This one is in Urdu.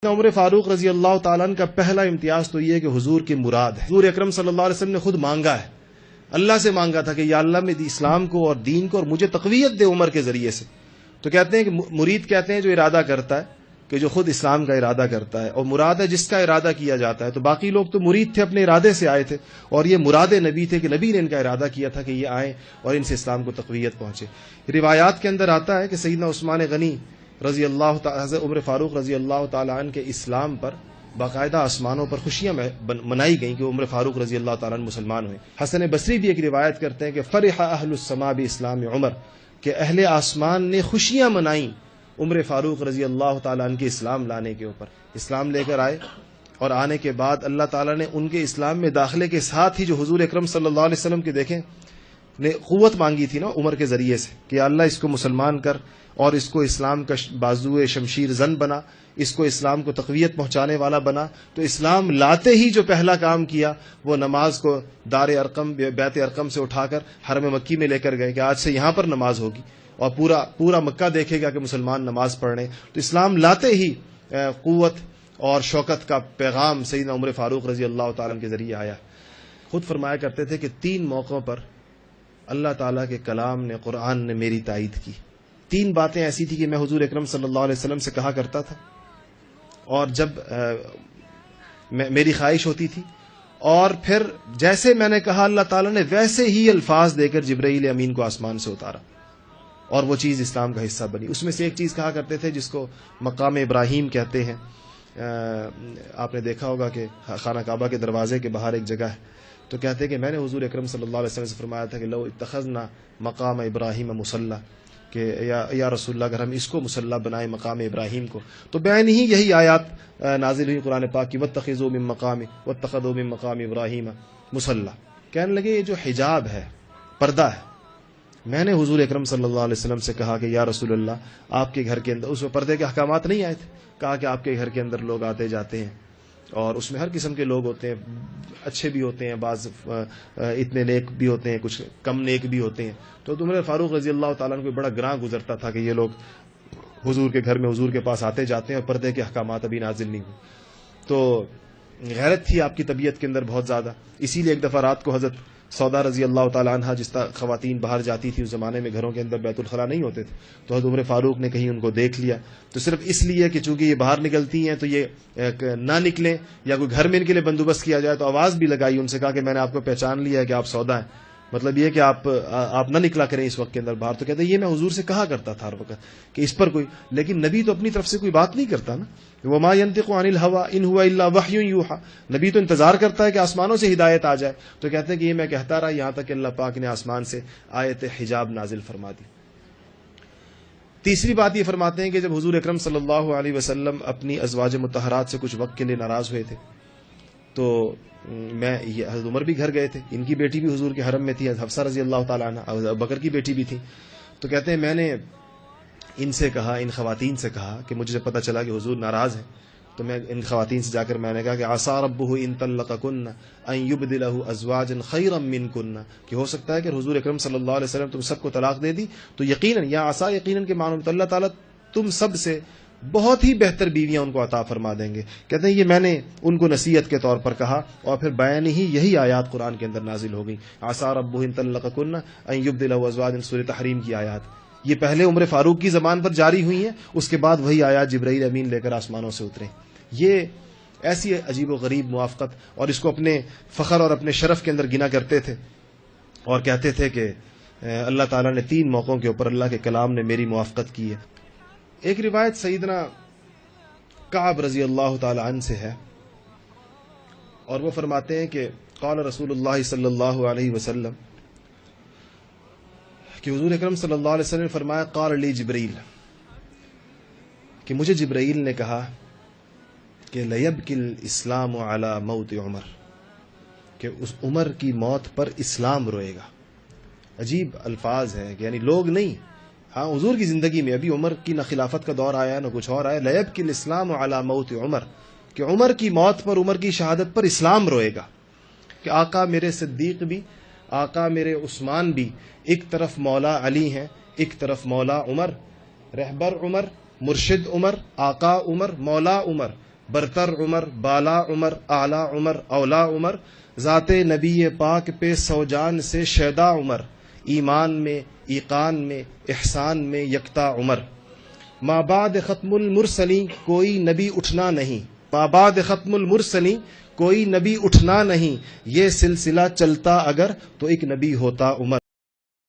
عمر فاروق رضی اللہ تعالیٰ عنہ کا پہلا امتیاز تو یہ ہے کہ حضور کی مراد ہے. حضور اکرم صلی اللہ علیہ وسلم نے خود مانگا ہے، اللہ سے مانگا تھا کہ یا اللہ میں اسلام کو اور دین کو اور مجھے تقویت دے عمر کے ذریعے سے. تو کہتے ہیں کہ مرید کہتے ہیں جو ارادہ کرتا ہے، کہ جو خود اسلام کا ارادہ کرتا ہے، اور مراد ہے جس کا ارادہ کیا جاتا ہے. تو باقی لوگ تو مرید تھے، اپنے ارادے سے آئے تھے، اور یہ مراد نبی تھے کہ نبی نے ان کا ارادہ کیا تھا کہ یہ آئیں اور ان سے اسلام کو تقویت پہنچے. روایات کے اندر آتا ہے کہ سیدنا عثمان غنی رضی اللہ تعالی عمر فاروق رضی اللہ تعالی عنہ کے اسلام پر باقاعدہ آسمانوں پر خوشیاں منائی گئیں کہ عمر فاروق رضی اللہ تعالی عنہ مسلمان ہوئے. حسن بصری بھی ایک روایت کرتے ہیں کہ فرح اہل السماء باسلام عمر، کہ اہل آسمان نے خوشیاں منائیں عمر فاروق رضی اللہ تعالی عنہ کے اسلام لانے کے اوپر. اسلام لے کر آئے اور آنے کے بعد اللہ تعالیٰ نے ان کے اسلام میں داخلے کے ساتھ ہی جو حضور اکرم صلی اللہ علیہ وسلم کے دیکھیں نے قوت مانگی تھی نا عمر کے ذریعے سے کہ اللہ اس کو مسلمان کر اور اس کو اسلام کا بازو شمشیر زن بنا، اس کو اسلام کو تقویت پہنچانے والا بنا. تو اسلام لاتے ہی جو پہلا کام کیا وہ نماز کو دار ارقم بیت ارقم سے اٹھا کر حرم مکی میں لے کر گئے کہ آج سے یہاں پر نماز ہوگی اور پورا مکہ دیکھے گا کہ مسلمان نماز پڑھ رہے ہیں. تو اسلام لاتے ہی قوت اور شوکت کا پیغام سیدنا عمر فاروق رضی اللہ تعالیٰ کے ذریعے آیا. خود فرمایا کرتے تھے کہ 3 موقعوں پر اللہ تعالیٰ کے کلام نے، قرآن نے میری تائید کی. 3 باتیں ایسی تھی کہ میں حضور اکرم صلی اللہ علیہ وسلم سے کہا کرتا تھا، اور جب میری خواہش ہوتی تھی، اور پھر جیسے میں نے کہا اللہ تعالیٰ نے ویسے ہی الفاظ دے کر جبرائیل امین کو آسمان سے اتارا اور وہ چیز اسلام کا حصہ بنی. اس میں سے ایک چیز کہا کرتے تھے جس کو مقام ابراہیم کہتے ہیں. آپ نے دیکھا ہوگا کہ خانہ کعبہ کے دروازے کے باہر ایک جگہ ہے، تو کہتے ہیں کہ میں نے حضور اکرم صلی اللہ علیہ وسلم سے فرمایا تھا کہ لو اتخذنا مقام ابراہیم مصلی، کہ یا رسول اللہ اگر ہم اس کو مصلی بنائیں مقام ابراہیم کو. تو بین ہی یہی آیات نازل ہوئی قرآن پاک کی واتخذوا من مقام ابراہیم مصلی. کہنے لگے یہ جو حجاب ہے، پردہ ہے، میں نے حضور اکرم صلی اللہ علیہ وسلم سے کہا کہ یا رسول اللہ آپ کے گھر کے اندر، اس میں پردے کے احکامات نہیں آئے تھے، کہا کہ آپ کے گھر کے اندر لوگ آتے جاتے ہیں اور اس میں ہر قسم کے لوگ ہوتے ہیں، اچھے بھی ہوتے ہیں، بعض اتنے نیک بھی ہوتے ہیں، کچھ کم نیک بھی ہوتے ہیں. تو عمر فاروق رضی اللہ تعالیٰ عنہ کو بڑا گراں گزرتا تھا کہ یہ لوگ حضور کے گھر میں حضور کے پاس آتے جاتے ہیں اور پردے کے احکامات ابھی نازل نہیں ہوئے. تو غیرت تھی آپ کی طبیعت کے اندر بہت زیادہ. اسی لیے ایک دفعہ رات کو حضرت سودا رضی اللہ تعالیٰ عنہ، جس طرح خواتین باہر جاتی تھی اس زمانے میں گھروں کے اندر بیت الخلاء نہیں ہوتے تھے، تو حضرت عمر فاروق نے کہیں ان کو دیکھ لیا، تو صرف اس لیے کہ چونکہ یہ باہر نکلتی ہیں تو یہ نہ نکلیں یا کوئی گھر میں ان کے لیے بندوبست کیا جائے، تو آواز بھی لگائی ان سے، کہا کہ میں نے آپ کو پہچان لیا ہے کہ آپ سودا ہیں، مطلب یہ کہ آپ نہ نکلا کریں اس وقت کے اندر باہر. تو کہتے ہیں یہ میں حضور سے کہا کرتا تھا ہر وقت کہ اس پر کوئی، لیکن نبی تو اپنی طرف سے کوئی بات نہیں کرتا نا. وما ينطق عن الهوى ان هو الا وحی یوحى، نبی تو انتظار کرتا ہے کہ آسمانوں سے ہدایت آ جائے. تو کہتے ہیں کہ یہ میں کہتا رہا یہاں تک کہ اللہ پاک نے آسمان سے آیت حجاب نازل فرما دی. تیسری بات یہ فرماتے ہیں کہ جب حضور اکرم صلی اللہ علیہ وسلم اپنی ازواج مطہرات سے کچھ وقت کے لیے ناراض ہوئے تھے، تو حضرت عمر بھی گھر گئے تھے، ان کی بیٹی بھی حضور کے حرم میں تھی، حفصہ رضی اللہ تعالیٰ عنہ، ابو بکر کی بیٹی بھی تھی. تو کہتے ہیں میں نے ان سے کہا، ان خواتین سے کہا کہ مجھے جب پتہ چلا کہ حضور ناراض ہیں، تو میں ان خواتین سے جا کر میں نے کہا کہ عسى ربه ان طلقكن ان يبدله ازواجا خيرا منكن، کہ ہو سکتا ہے کہ حضور اکرم صلی اللہ علیہ وسلم تم سب کو طلاق دے دی تو یقیناً، یا عسى یقیناً کے معنی تو اللہ تعالیٰ تم سب سے بہت ہی بہتر بیویاں ان کو عطا فرما دیں گے. کہتے ہیں یہ میں نے ان کو نصیحت کے طور پر کہا، اور پھر بیان ہی یہی آیات قرآن کے اندر نازل ہو گئی، عسى ربه ان طلقكن ان يبدله ازواجا، سورہ تحریم کی آیات. یہ پہلے عمر فاروق کی زبان پر جاری ہوئی ہیں، اس کے بعد وہی آیات جبرائیل امین لے کر آسمانوں سے اترے. یہ ایسی عجیب و غریب موافقت، اور اس کو اپنے فخر اور اپنے شرف کے اندر گنا کرتے تھے اور کہتے تھے کہ اللہ تعالیٰ نے 3 موقعوں کے اوپر اللہ کے کلام نے میری موافقت کی ہے. ایک روایت سیدنا کعب رضی اللہ تعالی عنہ سے ہے، اور وہ فرماتے ہیں کہ قال رسول اللہ صلی اللہ علیہ وسلم، کہ حضور اکرم صلی اللہ علیہ وسلم نے فرمایا قال لی جبرائیل، کہ مجھے جبرائیل نے کہا کہ لیبکی الاسلام علی موت عمر، کہ اس عمر کی موت پر اسلام روئے گا. عجیب الفاظ ہیں کہ یعنی لوگ نہیں، ہاں حضور کی زندگی میں ابھی عمر کی نہ خلافت کا دور آیا نہ کچھ اور آیا، لیبکی الاسلام علی موت عمر، کہ عمر کی موت پر، عمر کی شہادت پر اسلام روئے گا. کہ آقا میرے صدیق بھی، آقا میرے عثمان بھی ایک طرف مولا علی ہیں، ایک طرف مولا عمر، رہبر عمر، مرشد عمر، آقا عمر، مولا عمر، برتر عمر، بالا عمر، اعلی عمر، اولا عمر، ذات نبی پاک پہ سو جان سے شیدا عمر، ایمان میں، ایقان میں، احسان میں یکتا عمر۔ ما بعد ختم المرسلین کوئی نبی اٹھنا نہیں، ما بعد ختم المرسلین کوئی نبی اٹھنا نہیں، یہ سلسلہ چلتا اگر تو ایک نبی ہوتا عمر۔